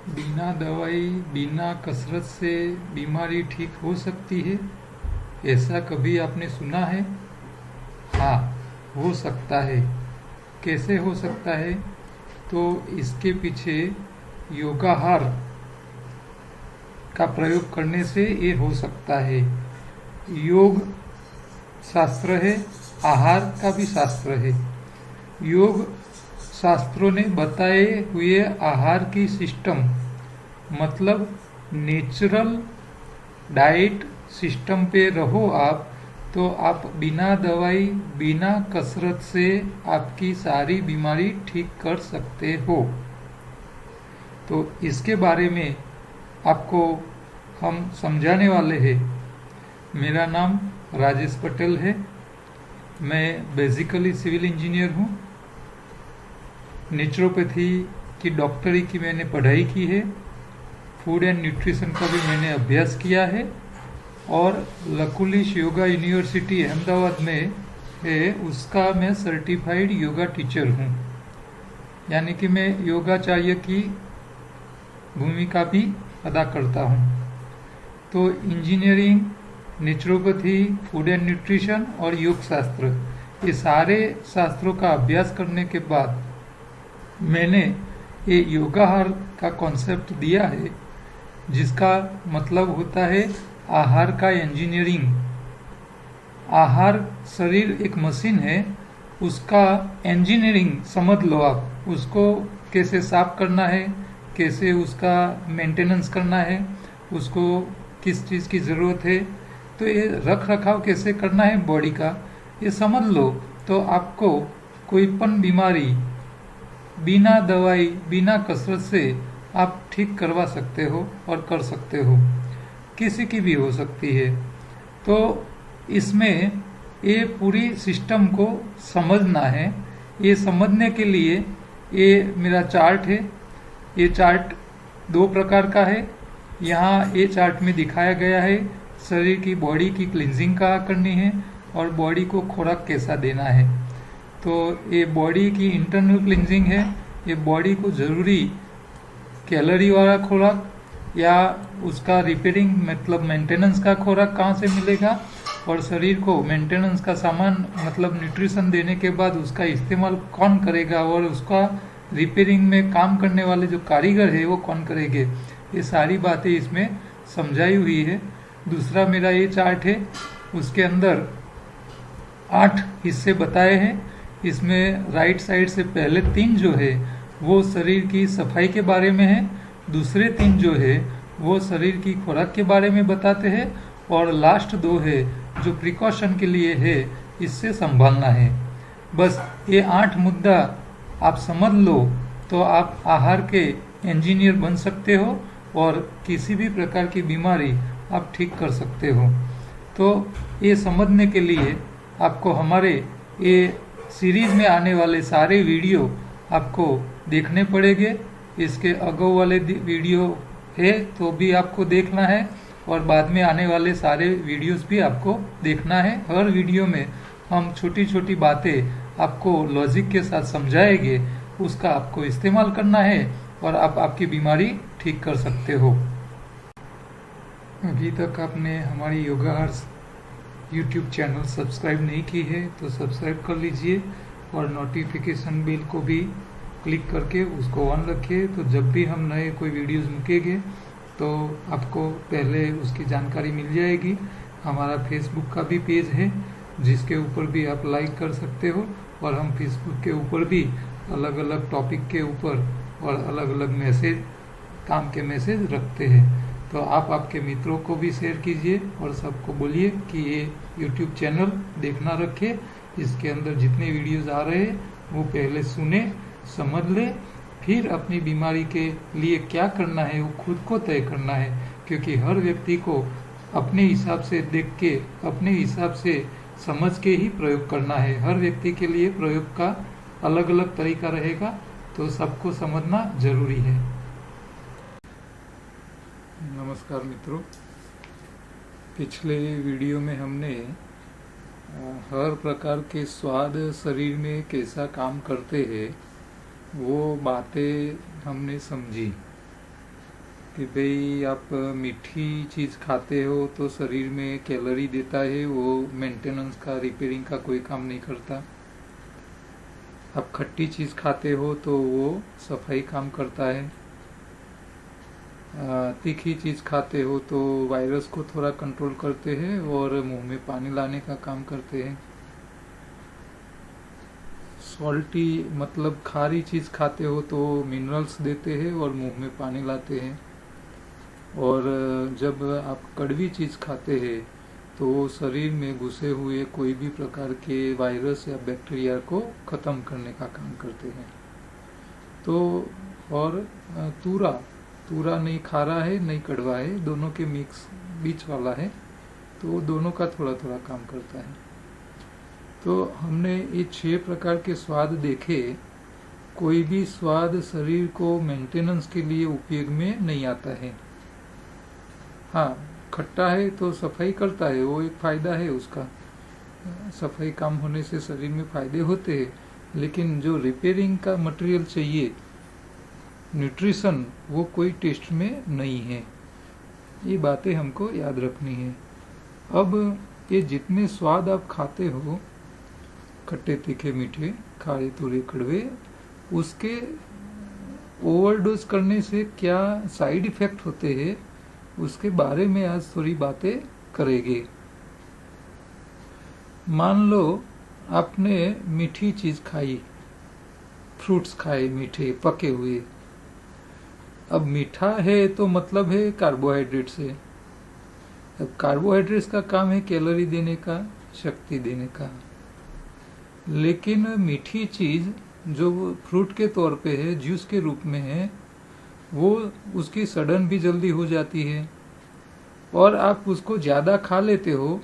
बिना दवाई बिना कसरत से बीमारी ठीक हो सकती है? ऐसा कभी आपने सुना है? हाँ, हो सकता है। कैसे हो सकता है? तो इसके पीछे योगाहार का प्रयोग करने से ये हो सकता है। योग शास्त्र है, आहार का भी शास्त्र है। योग शास्त्रों ने बताए हुए आहार की सिस्टम, मतलब नेचुरल डाइट सिस्टम पे रहो आप, तो आप बिना दवाई बिना कसरत से आपकी सारी बीमारी ठीक कर सकते हो। तो इसके बारे में आपको हम समझाने वाले हैं। मेरा नाम राजेश पटेल है। मैं बेसिकली सिविल इंजीनियर हूँ। नेचुरोपैथी की डॉक्टरी की मैंने पढ़ाई की है। फूड एंड न्यूट्रिशन का भी मैंने अभ्यास किया है। और लकुलिश योगा यूनिवर्सिटी अहमदाबाद में है, उसका मैं सर्टिफाइड योगा टीचर हूँ। यानी कि मैं योगाचार्य की भूमिका भी अदा करता हूँ। तो engineering, naturopathy, food and nutrition और योग शास्त्र, ये सारे शास्त्रों का अभ्यास करने के बाद मैंने ये योगाहार का कॉन्सेप्ट दिया है, जिसका मतलब होता है आहार का इंजीनियरिंग। आहार शरीर एक मशीन है, उसका इंजीनियरिंग समझ लो आप। उसको कैसे साफ करना है, कैसे उसका मेंटेनेंस करना है, उसको किस चीज़ की ज़रूरत है, तो ये रख रखाव कैसे करना है बॉडी का, ये समझ लो तो आपको कोई पण बीमारी बिना दवाई बिना कसरत से आप ठीक करवा सकते हो और कर सकते हो। किसी की भी हो सकती है। तो इसमें ये पूरी सिस्टम को समझना है। ये समझने के लिए ये मेरा चार्ट है। ये चार्ट दो प्रकार का है। यहाँ ये चार्ट में दिखाया गया है शरीर की बॉडी की क्लिनजिंग कहाँ करनी है और बॉडी को खुराक कैसा देना है। तो ये बॉडी की इंटरनल क्लिनजिंग है। ये बॉडी को ज़रूरी कैलोरी वाला खुराक या उसका रिपेयरिंग मतलब मेंटेनेंस का खुराक कहाँ से मिलेगा, और शरीर को मेंटेनेंस का सामान मतलब न्यूट्रिशन देने के बाद उसका इस्तेमाल कौन करेगा, और उसका रिपेयरिंग में काम करने वाले जो कारीगर है वो कौन करेंगे, ये सारी बातें इसमें समझाई हुई है। दूसरा मेरा ये चार्ट है, उसके अंदर 8 हिस्से बताए हैं। इसमें राइट साइड से पहले 3 जो है वो शरीर की सफाई के बारे में है, दूसरे 3 जो है वो शरीर की खुराक के बारे में बताते हैं, और लास्ट 2 है जो प्रिकॉशन के लिए है, इससे संभालना है। बस ये 8 मुद्दा आप समझ लो तो आप आहार के इंजीनियर बन सकते हो और किसी भी प्रकार की बीमारी आप ठीक कर सकते हो। तो ये समझने के लिए आपको हमारे ये सीरीज में आने वाले सारे वीडियो आपको देखने पड़ेंगे। इसके अगो वाले वीडियो है तो भी आपको देखना है, और बाद में आने वाले सारे वीडियोस भी आपको देखना है। हर वीडियो में हम छोटी छोटी बातें आपको लॉजिक के साथ समझाएंगे, उसका आपको इस्तेमाल करना है और आप आपकी बीमारी ठीक कर सकते हो। अभी तक आपने हमारी योगाहार यूट्यूब चैनल सब्सक्राइब नहीं की है तो सब्सक्राइब कर लीजिए, और नोटिफिकेशन बेल को भी क्लिक करके उसको ऑन रखिए, तो जब भी हम नए कोई वीडियोस मूकेंगे तो आपको पहले उसकी जानकारी मिल जाएगी। हमारा फेसबुक का भी पेज है जिसके ऊपर भी आप लाइक कर सकते हो, और हम फेसबुक के ऊपर भी अलग अलग टॉपिक के ऊपर और अलग अलग मैसेज, काम के मैसेज रखते हैं। तो आप आपके मित्रों को भी शेयर कीजिए और सबको बोलिए कि ये यूट्यूब चैनल देखना रखे। इसके अंदर जितने वीडियोस आ रहे हैं वो पहले सुने, समझ ले, फिर अपनी बीमारी के लिए क्या करना है वो खुद को तय करना है, क्योंकि हर व्यक्ति को अपने हिसाब से देख के, अपने हिसाब से समझ के ही प्रयोग करना है। हर व्यक्ति के लिए प्रयोग का अलग अलग तरीका रहेगा, तो सबको समझना जरूरी है। नमस्कार मित्रों, पिछले वीडियो में हमने हर प्रकार के स्वाद शरीर में कैसा काम करते हैं वो बातें हमने समझी। कि भाई आप मीठी चीज़ खाते हो तो शरीर में कैलोरी देता है, वो मेंटेनेंस का, रिपेयरिंग का कोई काम नहीं करता। आप खट्टी चीज़ खाते हो तो वो सफाई काम करता है। तीखी चीज़ खाते हो तो वायरस को थोड़ा कंट्रोल करते हैं और मुंह में पानी लाने का काम करते हैं। सॉल्टी मतलब खारी चीज़ खाते हो तो मिनरल्स देते हैं और मुंह में पानी लाते हैं। और जब आप कड़वी चीज़ खाते हैं तो वो शरीर में घुसे हुए कोई भी प्रकार के वायरस या बैक्टीरिया को ख़त्म करने का काम करते हैं। तो और तूरा तूरा नहीं खारा है नहीं कड़वा है, दोनों के मिक्स बीच वाला है, तो दोनों का थोड़ा थोड़ा काम करता है। तो हमने ये 6 प्रकार के स्वाद देखे। कोई भी स्वाद शरीर को मेंटेनेंस के लिए उपयोग में नहीं आता है। हाँ, खट्टा है तो सफाई करता है, वो एक फायदा है उसका, सफाई काम होने से शरीर में फायदे होते हैं। लेकिन जो रिपेयरिंग का मटेरियल चाहिए, न्यूट्रिशन, वो कोई टेस्ट में नहीं है। ये बातें हमको याद रखनी है। अब ये जितने स्वाद आप खाते हो, खट्टे तीखे मीठे खारे तुरे कड़वे, उसके ओवरडोज करने से क्या साइड इफेक्ट होते हैं उसके बारे में आज थोड़ी बातें करेंगे। मान लो आपने मीठी चीज खाई, फ्रूट्स खाए मीठे पके हुए। अब मीठा है तो मतलब है कार्बोहाइड्रेट से। अब कार्बोहाइड्रेट्स का काम है कैलोरी देने का, शक्ति देने का। लेकिन मीठी चीज जो फ्रूट के तौर पे है, जूस के रूप में है, वो उसकी सड़न भी जल्दी हो जाती है और आप उसको ज़्यादा खा लेते हो।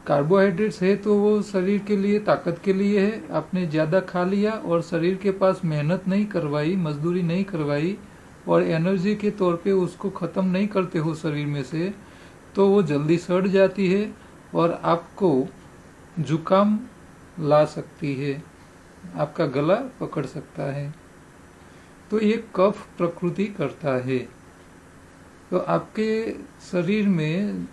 कार्बोहाइड्रेट्स है तो वो शरीर के लिए, ताकत के लिए है। आपने ज़्यादा खा लिया और शरीर के पास मेहनत नहीं करवाई, मजदूरी नहीं करवाई और एनर्जी के तौर पे उसको ख़त्म नहीं करते हो शरीर में से, तो वो जल्दी सड़ जाती है और आपको जुकाम ला सकती है, आपका गला पकड़ सकता है। तो ये कफ प्रकृति करता है। तो आपके शरीर में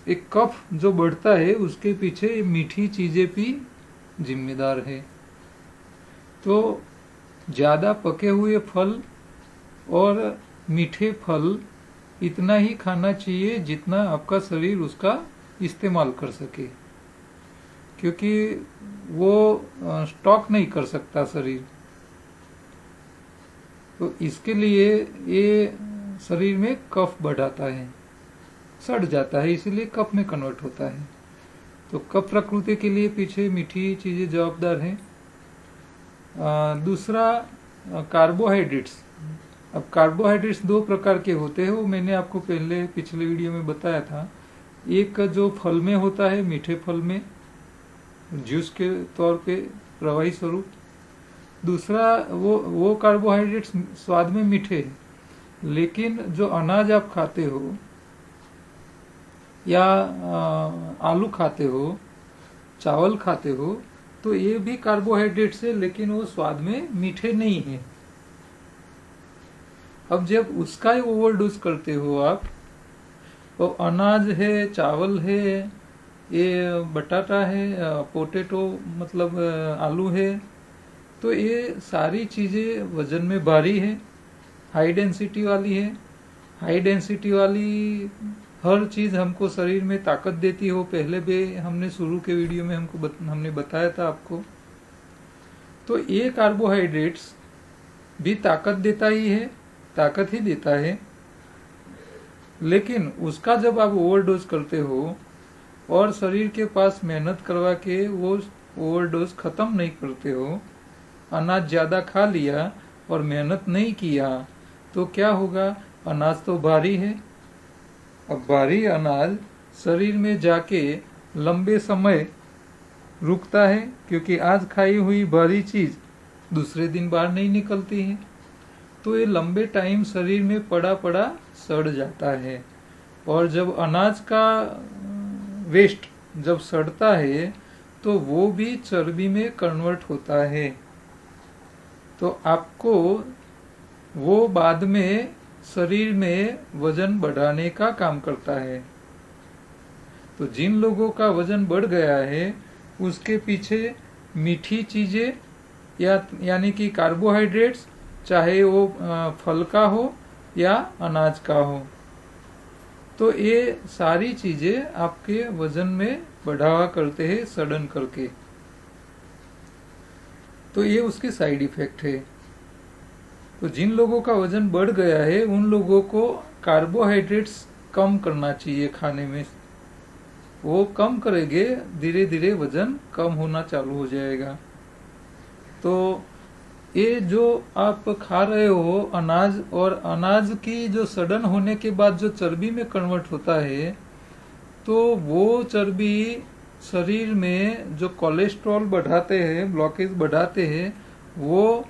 एक कफ जो बढ़ता है उसके पीछे मीठी चीजें भी जिम्मेदार है। तो ज्यादा पके हुए फल और मीठे फल इतना ही खाना चाहिए जितना आपका शरीर उसका इस्तेमाल कर सके, क्योंकि वो स्टॉक नहीं कर सकता शरीर। तो इसके लिए ये शरीर में कफ बढ़ाता है, सड़ जाता है, इसीलिए कफ में कन्वर्ट होता है। तो कफ प्रकृति के लिए पीछे मीठी चीजें जवाबदार हैं। दूसरा कार्बोहाइड्रेट्स। अब कार्बोहाइड्रेट्स 2 प्रकार के होते हैं, वो मैंने आपको पहले पिछले वीडियो में बताया था। एक जो फल में होता है, मीठे फल में जूस के तौर पे प्रवाही स्वरूप। दूसरा वो कार्बोहाइड्रेट्स स्वाद में मीठे हैं, लेकिन जो अनाज आप खाते हो या आलू खाते हो, चावल खाते हो, तो ये भी कार्बोहाइड्रेट्स है, लेकिन वो स्वाद में मीठे नहीं है। अब जब उसका ही ओवरडोज करते हो आप, तो अनाज है, चावल है, ये बटाटा है, पोटैटो मतलब आलू है, तो ये सारी चीजें वजन में भारी है, हाई डेंसिटी वाली है। हाई डेंसिटी वाली हर चीज हमको शरीर में ताकत देती हो, पहले भी हमने शुरू के वीडियो में हमने बताया था आपको। तो ये कार्बोहाइड्रेट्स भी ताकत देता ही है, ताकत ही देता है, लेकिन उसका जब आप ओवरडोज करते हो और शरीर के पास मेहनत करवा के वो ओवरडोज खत्म नहीं करते हो, अनाज ज्यादा खा लिया और मेहनत नहीं किया, तो क्या होगा? अनाज तो भारी है। अब भारी अनाज शरीर में जाके लंबे समय रुकता है, क्योंकि आज खाई हुई भारी चीज दूसरे दिन बाहर नहीं निकलती है, तो ये लंबे टाइम शरीर में पड़ा पड़ा सड़ जाता है। और जब अनाज का वेस्ट जब सड़ता है तो वो भी चर्बी में कन्वर्ट होता है। तो आपको वो बाद में शरीर में वजन बढ़ाने का काम करता है। तो जिन लोगों का वजन बढ़ गया है उसके पीछे मीठी चीजें यानी कि कार्बोहाइड्रेट्स, चाहे वो फल का हो या अनाज का हो, तो ये सारी चीजें आपके वजन में बढ़ावा करते हैं सडन करके। तो ये उसके साइड इफेक्ट है। तो जिन लोगों का वजन बढ़ गया है उन लोगों को कार्बोहाइड्रेट्स कम करना चाहिए खाने में। वो कम करेंगे, धीरे धीरे वजन कम होना चालू हो जाएगा। तो ये जो आप खा रहे हो अनाज, और अनाज की जो सडन होने के बाद जो चर्बी में कन्वर्ट होता है, तो वो चर्बी शरीर में जो कोलेस्ट्रॉल बढ़ाते हैं, ब्लॉकेज बढ़ाते हैं, वो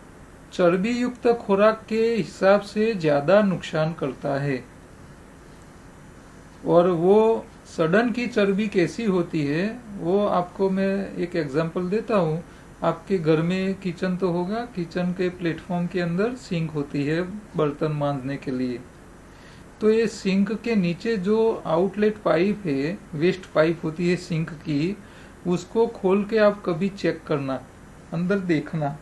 चर्बी युक्त खुराक के हिसाब से ज्यादा नुकसान करता है। और वो सडन की चर्बी कैसी होती है वो आपको मैं एक एग्जांपल देता हूँ। आपके घर में किचन तो होगा, किचन के प्लेटफॉर्म के अंदर सिंक होती है बर्तन मांजने के लिए। तो ये सिंक के नीचे जो आउटलेट पाइप है, वेस्ट पाइप होती है सिंक की, उसको खोल के आप कभी चेक करना, अंदर देखना,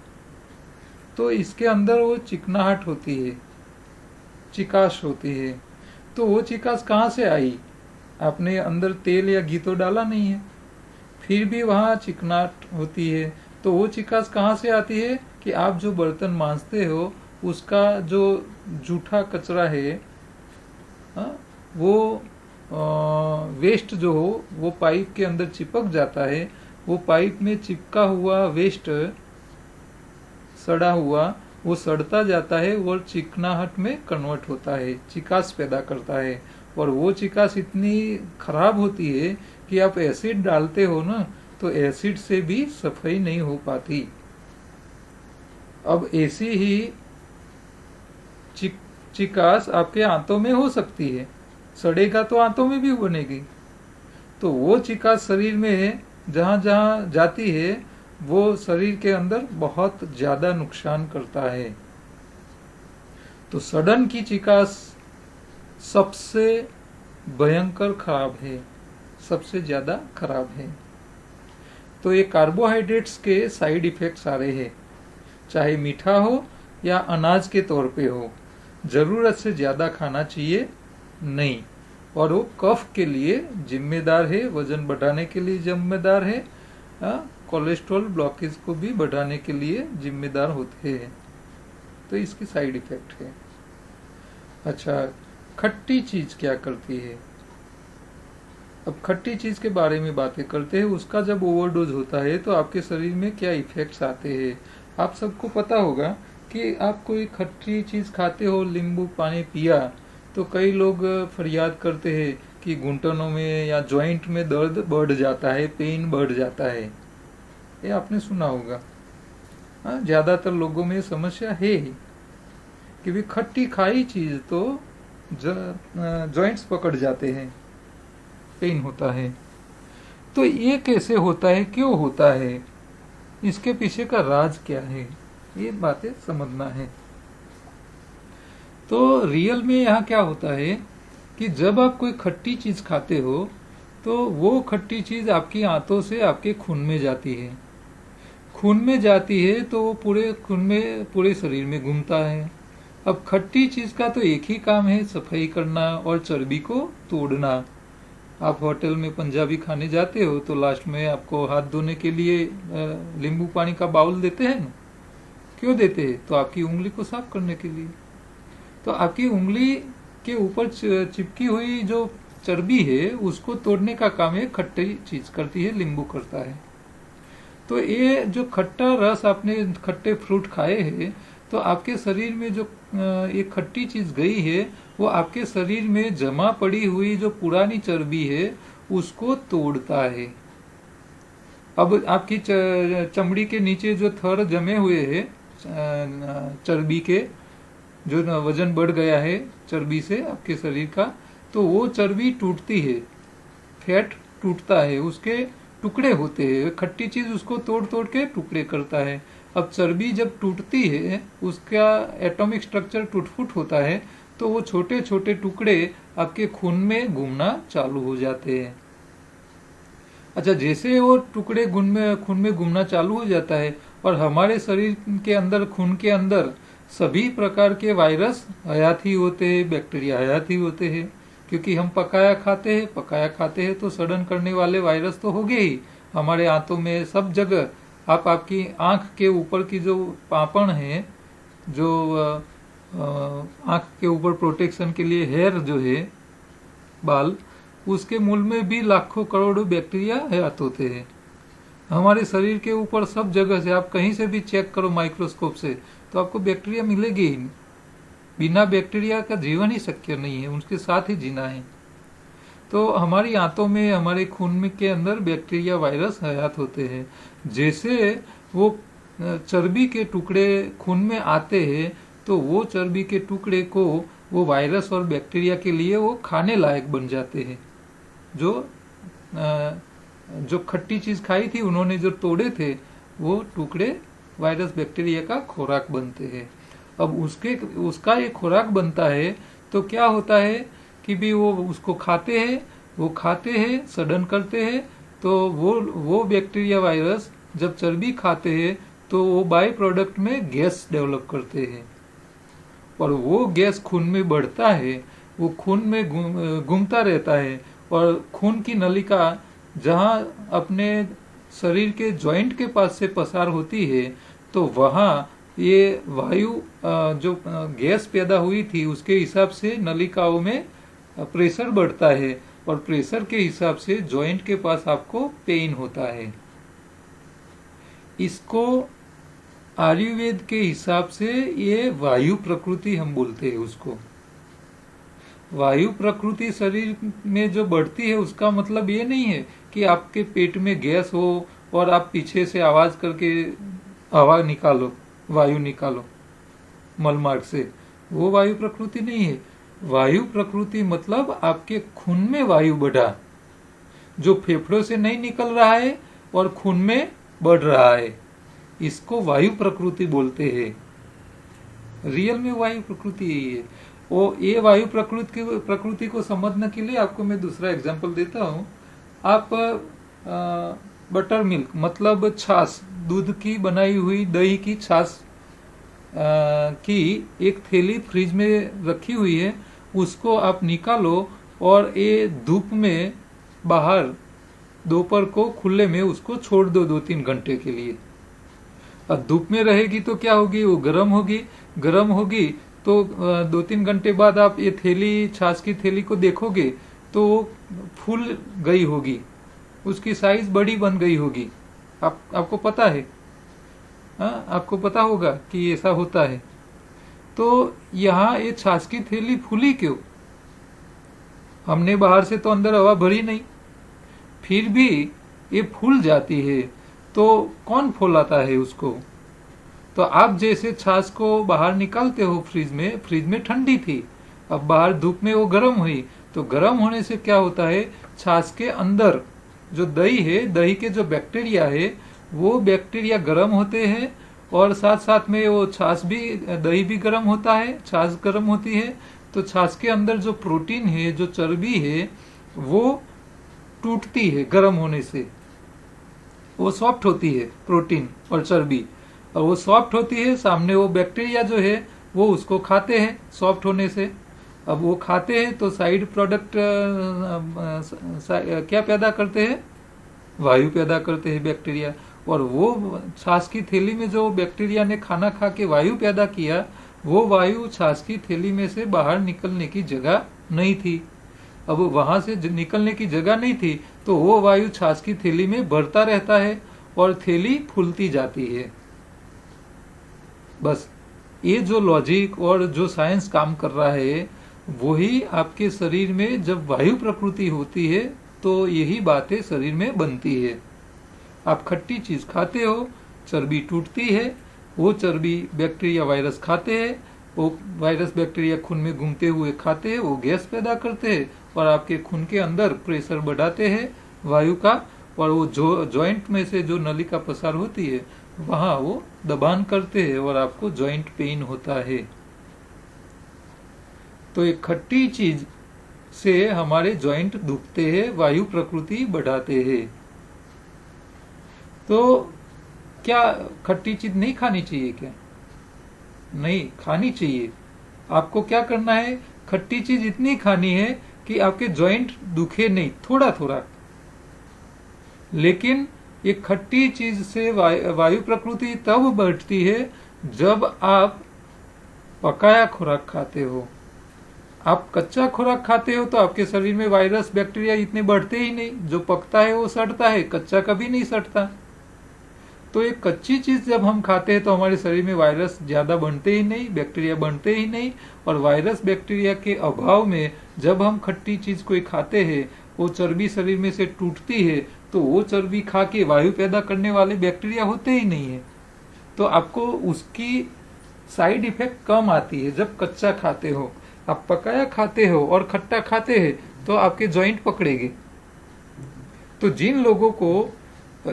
तो इसके अंदर वो चिकनाहट होती है, चिकास होती है। तो वो चिकास कहाँ से आई? आपने अंदर तेल या घी तो डाला नहीं है, फिर भी वहाँ चिकनाहट होती है। तो वो चिकास कहाँ से आती है कि आप जो बर्तन मांजते हो उसका जो जूठा कचरा है, वो वेस्ट जो हो वो पाइप के अंदर चिपक जाता है। वो पाइप में चिपका हुआ वेस्ट, सड़ा हुआ, वो सड़ता जाता है और चिकनाहट में कन्वर्ट होता है, चिकास पैदा करता है। और वो चिकास इतनी खराब होती है कि आप एसिड डालते हो ना, तो एसिड से भी सफाई नहीं हो पाती। अब ऐसी ही चिकास आपके आंतों में हो सकती है, सड़ेगा तो आंतों में भी बनेगी। तो वो चिकास शरीर में जहां जहां जाती है वो शरीर के अंदर बहुत ज्यादा नुकसान करता है। तो सडन की चिकास सबसे भयंकर खराब है, सबसे ज्यादा खराब है। तो ये कार्बोहाइड्रेट्स के साइड इफेक्ट्स आ रहे हैं, चाहे मीठा हो या अनाज के तौर पे हो, जरूरत से ज्यादा खाना चाहिए नहीं। और वो कफ के लिए जिम्मेदार है, वजन बढ़ाने के लिए जिम्मेदार है, कोलेस्ट्रॉल ब्लॉकेज को भी बढ़ाने के लिए जिम्मेदार होते हैं। तो इसकी साइड इफेक्ट है। अच्छा, खट्टी चीज क्या करती है? अब खट्टी चीज के बारे में बातें करते हैं। उसका जब ओवरडोज होता है तो आपके शरीर में क्या इफेक्ट्स आते हैं। आप सबको पता होगा कि आप कोई खट्टी चीज खाते हो, नींबू पानी पिया, तो कई लोग फरियाद करते हैं कि घुटनों में या जॉइंट में दर्द बढ़ जाता है, पेन बढ़ जाता है। ये आपने सुना होगा। ज्यादातर लोगों में समस्या है कि भी खट्टी खाई चीज तो जॉइंट्स पकड़ जाते हैं, पेन होता है। तो ये कैसे होता है, क्यों होता है, इसके पीछे का राज क्या है, ये बातें समझना है। तो रियल में यहाँ क्या होता है कि जब आप कोई खट्टी चीज खाते हो तो वो खट्टी चीज आपकी आंतों से आपके खून में जाती है। खून में जाती है तो वो पूरे खून में, पूरे शरीर में घूमता है। अब खट्टी चीज का तो एक ही काम है, सफाई करना और चर्बी को तोड़ना। आप होटल में पंजाबी खाने जाते हो तो लास्ट में आपको हाथ धोने के लिए नींबू पानी का बाउल देते हैं ना। क्यों देते हैं? तो आपकी उंगली को साफ करने के लिए। तो आपकी उंगली के ऊपर चिपकी हुई जो चर्बी है उसको तोड़ने का काम ये खट्टी चीज करती है, नींबू करता है। तो ये जो खट्टा रस, आपने खट्टे फ्रूट खाए हैं, तो आपके शरीर में जो ये खट्टी चीज गई है वो आपके शरीर में जमा पड़ी हुई जो पुरानी चर्बी है उसको तोड़ता है। अब आपकी चमड़ी के नीचे जो थर जमे हुए हैं चर्बी के, जो वजन बढ़ गया है चर्बी से आपके शरीर का, तो वो चर्बी टूटती है, फैट टूटता है, उसके टुकड़े होते हैं। खट्टी चीज उसको तोड़ तोड़ के टुकड़े करता है। अब चर्बी जब टूटती है, उसका एटॉमिक स्ट्रक्चर टूट फूट होता है, तो वो छोटे छोटे टुकड़े आपके खून में घूमना चालू हो जाते हैं। अच्छा, जैसे वो टुकड़े खून में घूमना चालू हो जाता है और हमारे शरीर के अंदर, खून के अंदर सभी प्रकार के वायरस हयाती होते हैं, बैक्टीरिया हयाती होते हैं, क्योंकि हम पकाया खाते हैं तो सड़न करने वाले वायरस तो हो गए ही हमारे आंतों में, सब जगह। आपकी आंख के ऊपर की जो पापड़ है, जो आंख के ऊपर प्रोटेक्शन के लिए हेयर जो है, बाल, उसके मूल में भी लाखों करोड़ों बैक्टीरिया हयात होते हैं। हमारे शरीर के ऊपर सब जगह से आप कहीं से भी चेक करो माइक्रोस्कोप से तो आपको बैक्टीरिया मिलेगी ही। बिना बैक्टीरिया का जीवन ही शक्य नहीं है, उनके साथ ही जीना है। तो हमारी आंतों में, हमारे खून में के अंदर बैक्टीरिया, वायरस हयात होते हैं। जैसे वो चर्बी के टुकड़े खून में आते हैं तो वो चर्बी के टुकड़े को वो वायरस और बैक्टीरिया के लिए वो खाने लायक बन जाते हैं। जो खट्टी चीज खाई थी उन्होंने, जो तोड़े थे, वो टुकड़े वायरस बैक्टीरिया का खुराक बनते हैं। अब उसका एक खुराक बनता है तो क्या होता है कि भी वो उसको खाते हैं, सड़न करते हैं, तो वो बैक्टीरिया, वायरस जब चर्बी खाते हैं तो वो बाय प्रोडक्ट में गैस डेवलप करते हैं और वो गैस खून में बढ़ता है, वो खून में घूमता रहता है और खून की नलिका जहां अपने शरीर के जॉइंट के पास से पसार होती है तो वहां ये वायु जो गैस पैदा हुई थी उसके हिसाब से नलिकाओं में प्रेशर बढ़ता है और प्रेशर के हिसाब से जॉइंट के पास आपको पेन होता है। इसको आयुर्वेद के हिसाब से ये वायु प्रकृति हम बोलते हैं उसको। वायु प्रकृति शरीर में जो बढ़ती है उसका मतलब ये नहीं है कि आपके पेट में गैस हो और आप पीछे से आवाज करके हवा निकालो, वायु निकालो मल मार्ग से, वो वायु प्रकृति नहीं है। वायु प्रकृति मतलब आपके खून में वायु बढ़ा, जो फेफड़ों से नहीं निकल रहा है और खून में बढ़ रहा है, इसको वायु प्रकृति बोलते हैं। रियल में वायु प्रकृति यही है। वो ये वायु प्रकृति को समझने के लिए आपको मैं दूसरा एग्जांपल देता हूँ। आप बटर मिल्क मतलब छाछ, दूध की बनाई हुई दही की छाछ की एक थैली फ्रिज में रखी हुई है, उसको आप निकालो और ये धूप में बाहर दोपहर को खुले में उसको छोड़ दो 2-3 घंटे के लिए। अब धूप में रहेगी तो क्या होगी, वो गर्म होगी तो 2-3 घंटे बाद आप ये थैली, छाछ की थैली को देखोगे तो फूल गई होगी, उसकी साइज बड़ी बन गई होगी। आपको पता है, आपको पता होगा कि ऐसा होता है। तो यहाँ ये छाछ की थैली फूली क्यों? हमने बाहर से तो अंदर हवा भरी नहीं, फिर भी ये फूल जाती है। तो कौन फूलाता है उसको? तो आप जैसे छाछ को बाहर निकालते हो फ्रिज में ठंडी थी, अब बाहर धूप में वो गर्म हुई, तो गर्म होने से क्या होता है, छाछ के अंदर जो दही है, दही के जो बैक्टीरिया है, वो बैक्टीरिया गर्म होते हैं और साथ साथ में वो छाछ भी, दही भी गर्म होता है, छाछ गर्म होती है, तो छाछ के अंदर जो प्रोटीन है, जो चर्बी है, वो टूटती है गर्म होने से, वो सॉफ्ट होती है, प्रोटीन और चर्बी, और वो सॉफ्ट होती है, सामने वो बैक्टीरिया जो है वो उसको खाते हैं सॉफ्ट होने से। अब वो खाते हैं तो साइड प्रोडक्ट क्या पैदा करते हैं, वायु पैदा करते हैं बैक्टीरिया, और वो छाछ की थैली में जो बैक्टीरिया ने खाना खा के वायु पैदा किया, वो वायु छाछ की थैली में से बाहर निकलने की जगह नहीं थी। अब वहां से निकलने की जगह नहीं थी तो वो वायु छाछ की थैली में भरता रहता है और थैली फूलती जाती है। बस ये जो लॉजिक और जो साइंस काम कर रहा है, वही आपके शरीर में जब वायु प्रकृति होती है तो यही बातें शरीर में बनती है। आप खट्टी चीज खाते हो, चर्बी टूटती है, वो चर्बी बैक्टीरिया, वायरस खाते हैं, वो वायरस बैक्टीरिया खून में घूमते हुए खाते हैं, वो गैस पैदा करते हैं और आपके खून के अंदर प्रेशर बढ़ाते हैं वायु का, और वो जॉइंट में से जो नलिका पसार होती है वहां वो दबान करते हैं और आपको जॉइंट पेन होता है। तो एक खट्टी चीज से हमारे जॉइंट दुखते हैं, वायु प्रकृति बढ़ाते हैं। तो क्या खट्टी चीज नहीं खानी चाहिए क्या? नहीं, खानी चाहिए। आपको क्या करना है, खट्टी चीज इतनी खानी है कि आपके जॉइंट दुखे नहीं, थोड़ा थोड़ा। लेकिन ये खट्टी चीज से वायु प्रकृति तब बढ़ती है जब आप पकाया खुराक खाते हो। आप कच्चा खुराक खाते हो तो आपके शरीर में वायरस बैक्टीरिया इतने बढ़ते ही नहीं। जो पकता है वो सड़ता है, कच्चा कभी नहीं सड़ता। तो एक कच्ची चीज जब हम खाते हैं तो हमारे शरीर में वायरस ज्यादा बनते ही नहीं, बैक्टीरिया बनते ही नहीं। और वायरस बैक्टीरिया के अभाव में जब हम खट्टी चीज कोई खाते हैं, वो चर्बी शरीर में से टूटती है, तो वो चर्बी खा के वायु पैदा करने वाले बैक्टीरिया होते ही नहीं है। तो आपको उसकी साइड इफेक्ट कम आती है जब कच्चा खाते हो। आप पकाया खाते हो और खट्टा खाते हैं तो आपके जॉइंट पकड़ेंगे। तो जिन लोगों को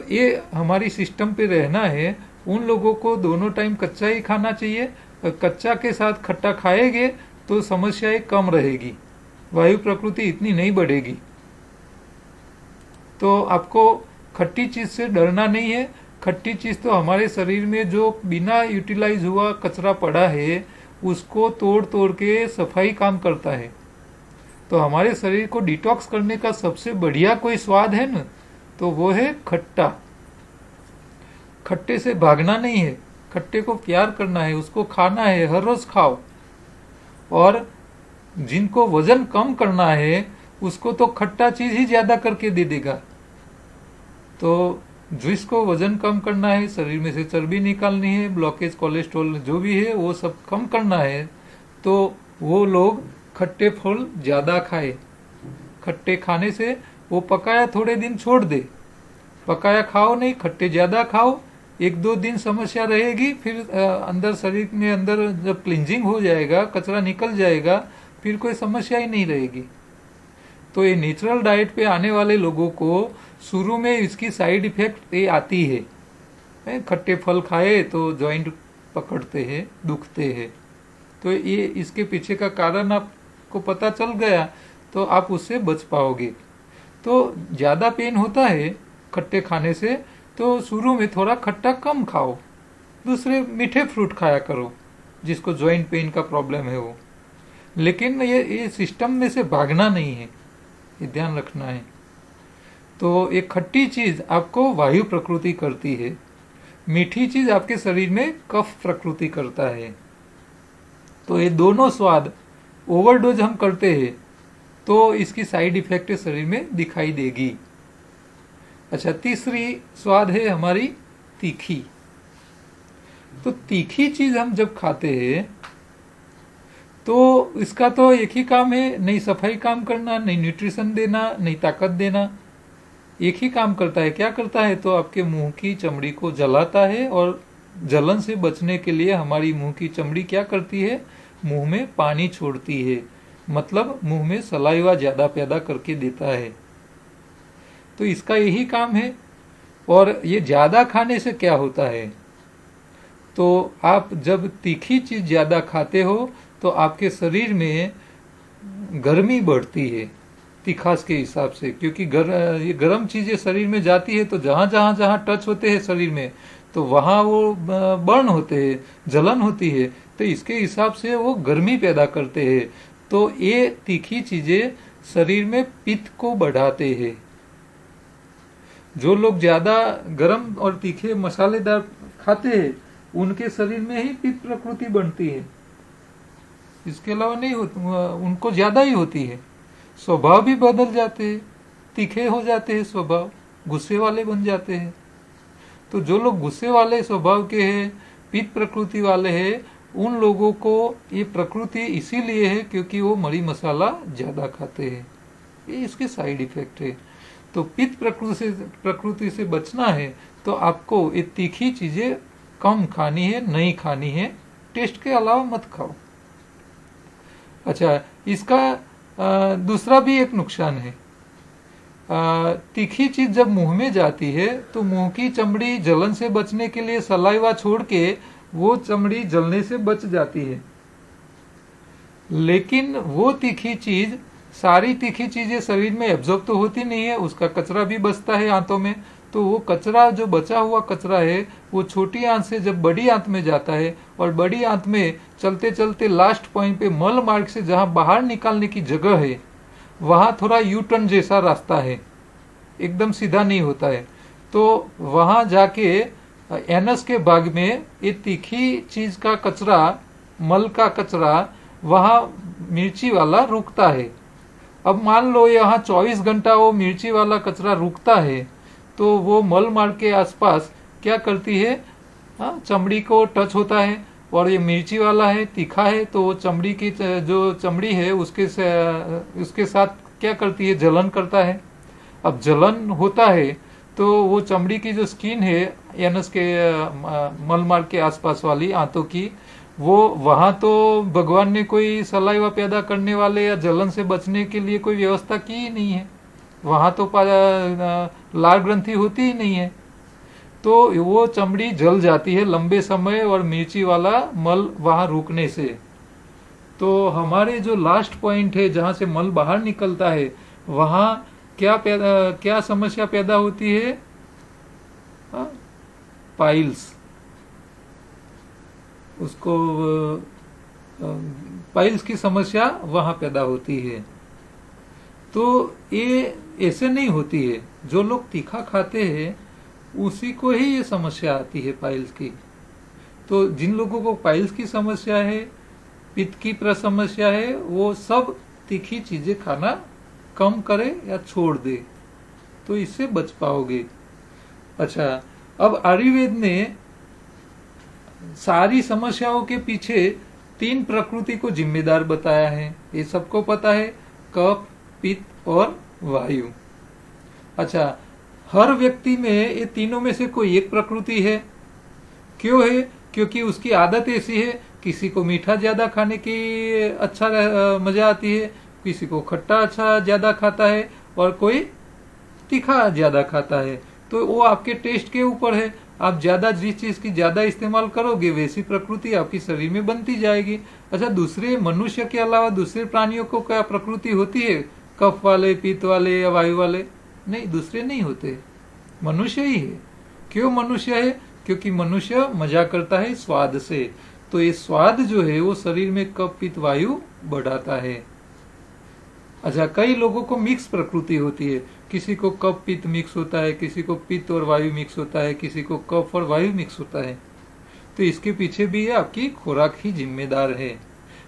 ये हमारी सिस्टम पे रहना है, उन लोगों को दोनों टाइम कच्चा ही खाना चाहिए। कच्चा के साथ खट्टा खाएंगे तो समस्याएं कम रहेगी, वायु प्रकृति इतनी नहीं बढ़ेगी। तो आपको खट्टी चीज से डरना नहीं है। खट्टी चीज तो हमारे शरीर में जो बिना यूटिलाइज हुआ कचरा पड़ा है उसको तोड़ तोड़ के सफाई काम करता है। तो हमारे शरीर को डिटॉक्स करने का सबसे बढ़िया कोई स्वाद है ना, तो वो है खट्टा। खट्टे से भागना नहीं है, खट्टे को प्यार करना है, उसको खाना है, हर रोज खाओ। और जिनको वजन कम करना है उसको तो खट्टा चीज ही ज्यादा करके दे देगा। तो जिसको वजन कम करना है, शरीर में से चर्बी निकालनी है, ब्लॉकेज कोलेस्ट्रॉल जो भी है वो सब कम करना है, तो वो लोग खट्टे फल ज्यादा खाए। खट्टे खाने से वो पकाया थोड़े दिन छोड़ दे, पकाया खाओ नहीं, खट्टे ज्यादा खाओ। 1-2 दिन समस्या रहेगी, फिर अंदर शरीर में अंदर जब क्लींजिंग हो जाएगा, कचरा निकल जाएगा, फिर कोई समस्या ही नहीं रहेगी। तो ये नेचुरल डाइट पे आने वाले लोगों को शुरू में इसकी साइड इफेक्ट ये आती है। खट्टे फल खाए तो जॉइंट पकड़ते हैं, दुखते हैं। तो ये इसके पीछे का कारण आपको पता चल गया तो आप उससे बच पाओगे। तो ज्यादा पेन होता है खट्टे खाने से, तो शुरू में थोड़ा खट्टा कम खाओ, दूसरे मीठे फ्रूट खाया करो जिसको जॉइंट पेन का प्रॉब्लम है वो। लेकिन ये सिस्टम में से भागना नहीं है, ये ध्यान रखना है। तो एक खट्टी चीज आपको वायु प्रकृति करती है, मीठी चीज आपके शरीर में कफ प्रकृति करता है। तो ये दोनों स्वाद ओवरडोज हम करते हैं तो इसकी साइड इफेक्ट शरीर में दिखाई देगी। अच्छा, तीसरी स्वाद है हमारी तीखी। तो तीखी चीज हम जब खाते हैं तो इसका तो एक ही काम है, नहीं सफाई काम करना, नहीं न्यूट्रिशन देना, नहीं ताकत देना। एक ही काम करता है। क्या करता है? तो आपके मुंह की चमड़ी को जलाता है, और जलन से बचने के लिए हमारी मुंह की चमड़ी क्या करती है? मुंह में पानी छोड़ती है, मतलब मुंह में सलाइवा ज्यादा पैदा करके देता है। तो इसका यही काम है। और ये ज्यादा खाने से क्या होता है? तो आप जब तीखी चीज ज्यादा खाते हो तो आपके शरीर में गर्मी बढ़ती है तीखास के हिसाब से, क्योंकि ये गर्म चीजें शरीर में जाती है तो जहां जहां जहां टच होते हैं शरीर में तो वहां वो बर्न होते हैं, जलन होती है। तो इसके हिसाब से वो गर्मी पैदा करते हैं। तो ये तीखी चीजें शरीर में पित्त को बढ़ाते हैं। जो लोग ज्यादा गर्म और तीखे मसालेदार खाते हैं उनके शरीर में ही पित्त प्रकृति बनती है, इसके अलावा नहीं होती, उनको ज्यादा ही होती है। स्वभाव भी बदल जाते हैं, तीखे हो जाते हैं स्वभाव, गुस्से वाले बन जाते हैं। तो जो लोग गुस्से वाले स्वभाव के हैं, पित्त प्रकृति वाले हैं, उन लोगों को ये प्रकृति इसीलिए है क्योंकि वो मरी मसाला ज्यादा खाते हैं। ये इसके साइड इफेक्ट है। तो पित्त प्रकृति से बचना है तो आपको ये तीखी चीजें कम खानी है, नहीं खानी है, टेस्ट के अलावा मत खाओ। अच्छा, इसका दूसरा भी एक नुकसान है। तीखी चीज जब मुंह में जाती है तो मुंह की चमड़ी जलन से बचने के लिए सलाइवा छोड़ के वो चमड़ी जलने से बच जाती है। लेकिन वो तीखी चीज, सारी तीखी चीजें शरीर में एब्जॉर्ब तो होती नहीं है, उसका कचरा भी बचता है आंतों में। तो वो कचरा, जो बचा हुआ कचरा है, वो छोटी आंत से जब बड़ी आंत में जाता है, और बड़ी आंत में चलते चलते लास्ट पॉइंट पे मल मार्ग से जहां बाहर निकालने की जगह है, वहां थोड़ा यू टर्न जैसा रास्ता है, एकदम सीधा नहीं होता है। तो वहां जाके एनस के भाग में ये तीखी चीज का कचरा, मल का कचरा, वहां मिर्ची वाला रुकता है। अब मान लो यहाँ 24 घंटा वो मिर्ची वाला कचरा रुकता है, तो वो मल मार्ग के आसपास क्या करती है, चमड़ी को टच होता है, और ये मिर्ची वाला है, तीखा है, तो वो चमड़ी की जो चमड़ी है उसके साथ क्या करती है, जलन करता है। अब जलन होता है तो वो चमड़ी की जो स्किन है एनस के मल मार्ग के आसपास वाली आंतों की, वो वहां तो भगवान ने कोई सलाइवा पैदा करने वाले या जलन से बचने के लिए कोई व्यवस्था की ही नहीं है। वहां तो लाल ग्रंथि होती ही नहीं है, तो वो चमड़ी जल जाती है लंबे समय और मिर्ची वाला मल वहां रुकने से। तो हमारे जो लास्ट पॉइंट है जहां से मल बाहर निकलता है, वहां क्या समस्या पैदा होती है, पाइल्स, उसको पाइल्स की समस्या वहां पैदा होती है। तो ये ऐसे नहीं होती है, जो लोग तीखा खाते हैं उसी को ही ये समस्या आती है पाइल्स की। तो जिन लोगों को पाइल्स की समस्या है, पित्त की समस्या है, वो सब तीखी चीजें खाना कम करे या छोड़ दे, तो इससे बच पाओगे। अच्छा, अब आयुर्वेद ने सारी समस्याओं के पीछे 3 प्रकृति को जिम्मेदार बताया है, ये सबको पता है, कफ, पित्त और वायु। अच्छा, हर व्यक्ति में ये तीनों में से कोई एक प्रकृति है। क्यों है? क्योंकि उसकी आदत ऐसी है, किसी को मीठा ज्यादा खाने की मजा आती है, किसी को खट्टा अच्छा ज्यादा खाता है, और कोई तीखा ज्यादा खाता है। तो वो आपके टेस्ट के ऊपर है, आप ज्यादा जिस चीज की ज्यादा इस्तेमाल करोगे वैसी प्रकृति आपकी शरीर में बनती जाएगी। अच्छा, दूसरे मनुष्य के अलावा दूसरे प्राणियों को क्या प्रकृति होती है, कफ वाले, पित्त वाले या वायु वाले? नहीं, दूसरे नहीं होते, मनुष्य ही है। क्यों मनुष्य है? क्योंकि मनुष्य मजा करता है स्वाद से, तो ये स्वाद जो है वो शरीर में कफ, पित्त, वायु बढ़ाता है। अच्छा, कई लोगों को मिक्स प्रकृति होती है, किसी को कफ पित्त मिक्स होता है, किसी को पित्त और वायु मिक्स होता है, किसी को कफ और वायु मिक्स होता है। तो इसके पीछे भी है आपकी खुराक ही जिम्मेदार है।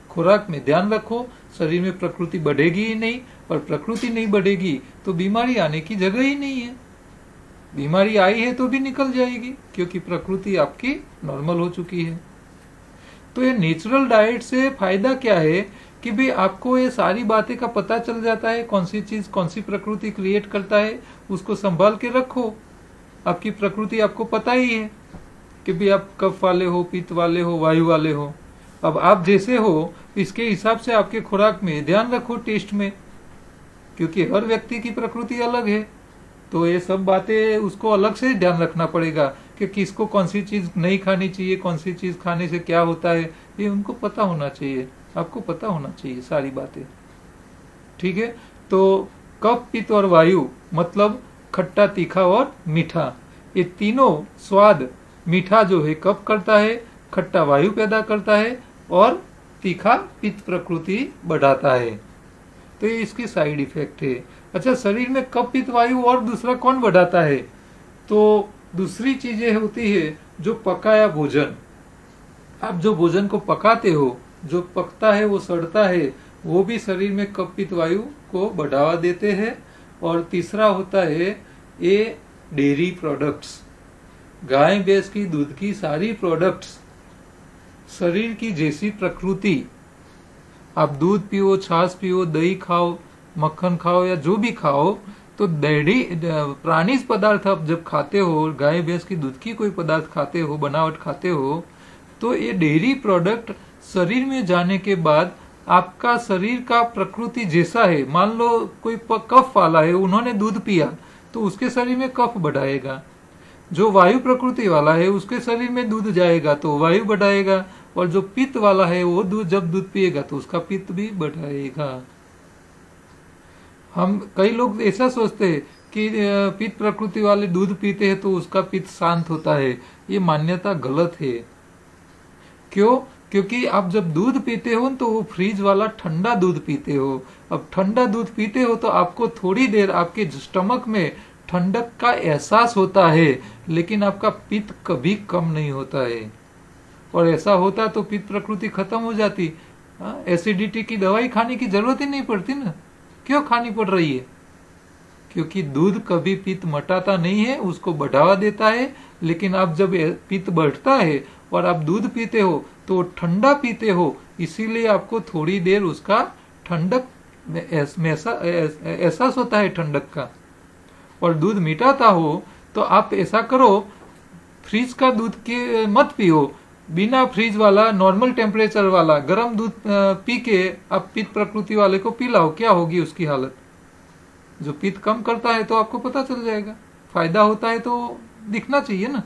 खुराक में ध्यान रखो, शरीर में प्रकृति बढ़ेगी ही नहीं, और प्रकृति नहीं बढ़ेगी तो बीमारी आने की जगह ही नहीं है। बीमारी आई है तो भी निकल जाएगी, क्योंकि प्रकृति आपकी नॉर्मल हो चुकी है। तो ये नेचुरल डाइट से फायदा क्या है कि भाई आपको ये सारी बातें का पता चल जाता है, कौन सी चीज कौन सी प्रकृति क्रिएट करता है, उसको संभाल के रखो। आपकी प्रकृति आपको पता ही है कि भाई आप कफ वाले हो, पित्त वाले हो, वायु वाले हो। अब आप जैसे हो इसके हिसाब से आपके खुराक में ध्यान रखो, टेस्ट में, क्योंकि हर व्यक्ति की प्रकृति अलग है। तो ये सब बातें उसको अलग से ध्यान रखना पड़ेगा कि किसको कौन सी चीज नहीं खानी चाहिए, कौन सी चीज खाने से क्या होता है, ये उनको पता होना चाहिए, आपको पता होना चाहिए सारी बातें। ठीक है, तो कफ, पित्त और वायु मतलब खट्टा, तीखा और मीठा, ये तीनों स्वाद, मीठा जो है कफ करता है, खट्टा वायु पैदा करता है, और तीखा पित्त प्रकृति बढ़ाता है। तो ये इसकी साइड इफेक्ट है। अच्छा, शरीर में कफ, पित्त, वायु और दूसरा कौन बढ़ाता है? तो दूसरी चीजें होती है जो पकाया भोजन। आप जो भोजन को पकाते हो, जो पकता है वो सड़ता है, वो भी शरीर में कफ, पित्त, वायु को बढ़ावा देते हैं। और तीसरा होता है ये डेयरी प्रोडक्ट्स, गाय भैंस की दूध की सारी प्रोडक्ट्स, शरीर की जैसी प्रकृति, आप दूध पियो, छाछ पियो, दही खाओ, मक्खन खाओ या जो भी खाओ, तो डेयरी प्राणिज पदार्थ आप जब खाते हो, गाय भैंस की दूध की कोई पदार्थ खाते हो, बनावट खाते हो, तो ये डेयरी प्रोडक्ट शरीर में जाने के बाद आपका शरीर का प्रकृति जैसा है, मान लो कोई कफ वाला है, उन्होंने दूध पिया तो उसके शरीर में कफ बढ़ाएगा। जो वायु प्रकृति वाला है उसके शरीर में दूध जाएगा तो वायु बढ़ाएगा, और जो पित्त वाला है वो जब दूध पिएगा तो उसका पित्त भी बढ़ाएगा। हम कई लोग ऐसा सोचते हैं कि पित्त प्रकृति वाले दूध पीते हैं तो उसका पित्त शांत होता है। ये मान्यता गलत है। क्यों? क्योंकि आप जब दूध पीते हो तो वो फ्रीज वाला ठंडा दूध पीते हो। अब ठंडा दूध पीते हो तो आपको थोड़ी देर आपके स्टमक में ठंडक का एहसास होता है, लेकिन आपका पित्त कभी कम नहीं होता है। और ऐसा होता तो पित्त प्रकृति खत्म हो जाती। एसिडिटी की दवाई खाने की जरूरत ही नहीं पड़ती ना। क्यों खानी पड़ रही है? क्योंकि दूध कभी पित्त मटाता नहीं है, उसको बढ़ावा देता है। लेकिन आप जब पित्त बढ़ता है और आप दूध पीते हो तो ठंडा पीते हो, इसीलिए आपको थोड़ी देर उसका ठंडक एहसास होता है ठंडक का। और दूध मिटाता हो तो आप ऐसा करो, फ्रीज का दूध के मत पियो, बिना फ्रीज वाला नॉर्मल टेम्परेचर वाला गर्म दूध पी के आप पित्त प्रकृति वाले को पिलाओ, क्या होगी उसकी हालत। जो पित्त कम करता है तो आपको पता चल जाएगा। फायदा होता है तो दिखना चाहिए ना,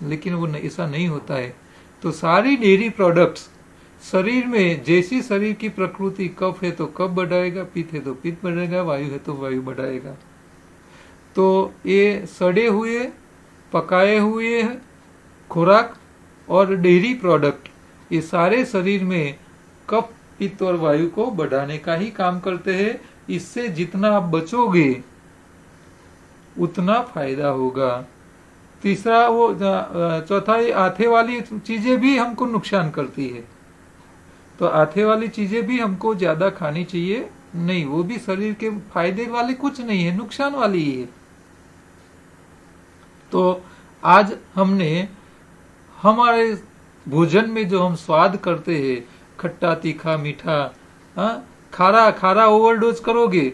लेकिन वो ऐसा नहीं होता है। तो सारी डेयरी प्रोडक्ट्स शरीर में, जैसी शरीर की प्रकृति, कफ है तो कफ बढ़ाएगा, पित्त है तो पित्त बढ़ाएगा, वायु है तो वायु बढ़ाएगा। तो ये सड़े हुए, पकाए हुए खुराक और डेयरी प्रोडक्ट, ये सारे शरीर में कफ, पित्त और वायु को बढ़ाने का ही काम करते हैं। इससे जितना आप बचोगे उतना फायदा होगा। तीसरा चौथा, आथे वाली चीजें भी हमको नुकसान करती है। तो आथे वाली चीजें भी हमको ज्यादा खानी चाहिए नहीं, वो भी शरीर के फायदे वाली कुछ नहीं है, नुकसान वाली ही है। तो आज हमने हमारे भोजन में जो हम स्वाद करते हैं, खट्टा, तीखा, मीठा, खारा ओवरडोज करोगे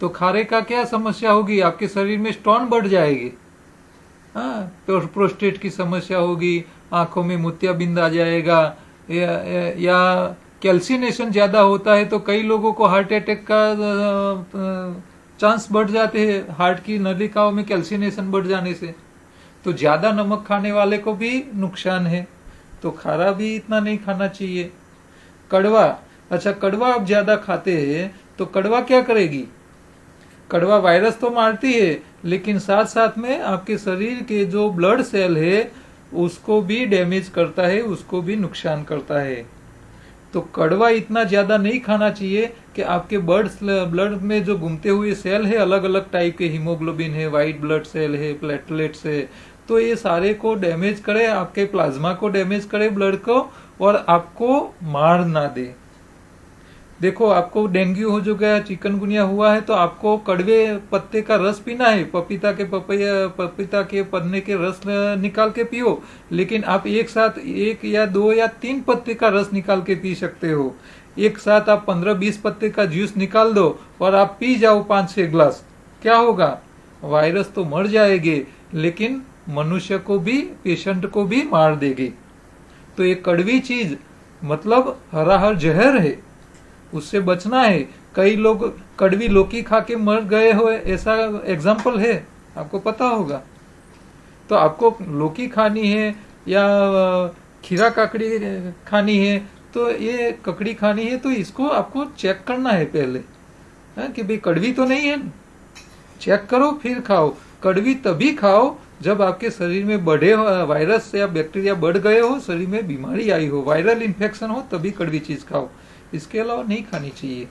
तो खारे का क्या समस्या होगी? आपके शरीर में स्टोन बढ़ जाएगी, प्रोस्टेट की समस्या होगी, आंखों में मोतियाबिंद आ जाएगा, या कैल्सिनेशन ज्यादा होता है तो कई लोगों को हार्ट अटैक का चांस बढ़ जाते हैं, हार्ट की नलिकाओं में कैल्सिनेशन बढ़ जाने से। तो ज्यादा नमक खाने वाले को भी नुकसान है, तो खारा भी इतना नहीं खाना चाहिए। कड़वा, अच्छा कड़वा आप ज्यादा खाते हैं तो कड़वा क्या करेगी? कड़वा वायरस तो मारती है, लेकिन साथ साथ में आपके शरीर के जो ब्लड सेल है उसको भी डैमेज करता है, उसको भी नुकसान करता है। तो कड़वा इतना ज्यादा नहीं खाना चाहिए कि आपके ब्लड में जो घूमते हुए सेल है, अलग अलग टाइप के, हीमोग्लोबिन है, व्हाइट ब्लड सेल है, प्लेटलेट्स है, तो ये सारे को डैमेज करे, आपके प्लाज्मा को डैमेज करे, ब्लड को, और आपको मार ना दे। देखो, आपको डेंगू हो जो गया, चिकनगुनिया हुआ है, तो आपको कड़वे पत्ते का रस पीना है, पपीता के पन्ने के रस निकाल के पियो। लेकिन आप एक साथ 1 या 2 या 3 पत्ते का रस निकाल के पी सकते हो। एक साथ आप 15-20 पत्ते का जूस निकाल दो और आप पी जाओ 5-6 ग्लास। क्या होगा? वायरस तो मर जाएंगे, लेकिन मनुष्य को भी, पेशेंट को भी मार देगी। तो ये कड़वी चीज मतलब हराहर जहर है, उससे बचना है। कई लोग कड़वी लौकी खा के मर गए हो, ऐसा एग्जाम्पल है, आपको पता होगा। तो आपको लौकी खानी है या खीरा काकड़ी खानी है, तो ये ककड़ी खानी है, तो इसको आपको चेक करना है पहले, कि भाई कड़वी तो नहीं है, चेक करो फिर खाओ। कड़वी तभी खाओ जब आपके शरीर में बढ़े वायरस या बैक्टीरिया बढ़ गए हो, शरीर में बीमारी आई हो, वायरल इन्फेक्शन हो, तभी कड़वी चीज खाओ, इसके अलावा नहीं खानी चाहिए।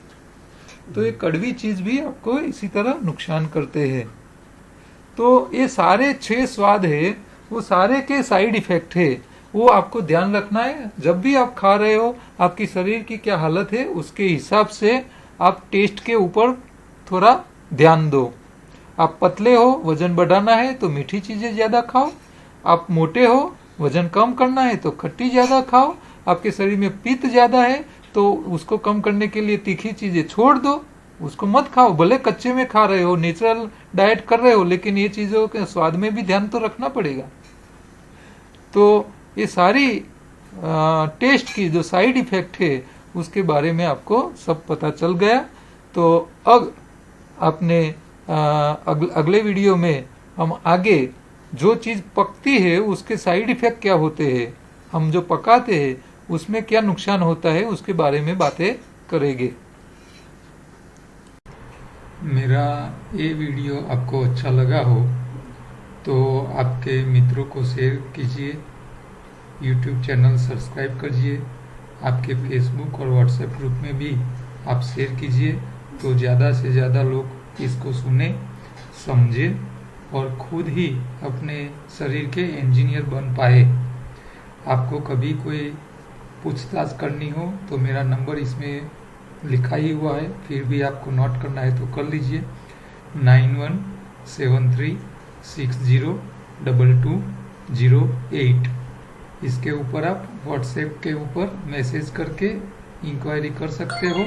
तो ये कड़वी चीज भी आपको इसी तरह नुकसान करते हैं। तो ये सारे 6 स्वाद है, वो सारे के साइड इफेक्ट है, वो आपको ध्यान रखना है। जब भी आप खा रहे हो, आपकी शरीर की क्या हालत है, उसके हिसाब से आप टेस्ट के ऊपर थोड़ा ध्यान दो। आप पतले हो, वजन बढ़ाना है तो मीठी चीजें ज्यादा खाओ। आप मोटे हो, वजन कम करना है तो खट्टी ज्यादा खाओ। आपके शरीर में पित्त ज्यादा है तो उसको कम करने के लिए तीखी चीजें छोड़ दो, उसको मत खाओ। भले कच्चे में खा रहे हो, नेचुरल डाइट कर रहे हो, लेकिन ये चीजों के स्वाद में भी ध्यान तो रखना पड़ेगा। तो ये सारी टेस्ट की जो साइड इफेक्ट है उसके बारे में आपको सब पता चल गया। तो अब अपने अगले वीडियो में हम आगे जो चीज पकती है उसके साइड इफेक्ट क्या होते हैं, हम जो पकाते हैं उसमें क्या नुकसान होता है उसके बारे में बातें करेंगे। मेरा ये वीडियो आपको अच्छा लगा हो तो आपके मित्रों को शेयर कीजिए, यूट्यूब चैनल सब्सक्राइब कीजिए, आपके फेसबुक और व्हाट्सएप ग्रुप में भी आप शेयर कीजिए तो ज़्यादा से ज़्यादा लोग इसको सुने, समझे और खुद ही अपने शरीर के इंजीनियर बन पाए। आपको कभी कोई पूछताछ करनी हो तो मेरा नंबर इसमें लिखा ही हुआ है, फिर भी आपको नोट करना है तो कर लीजिए 9173602208। इसके ऊपर आप व्हाट्सएप के ऊपर मैसेज करके इंक्वायरी कर सकते हो।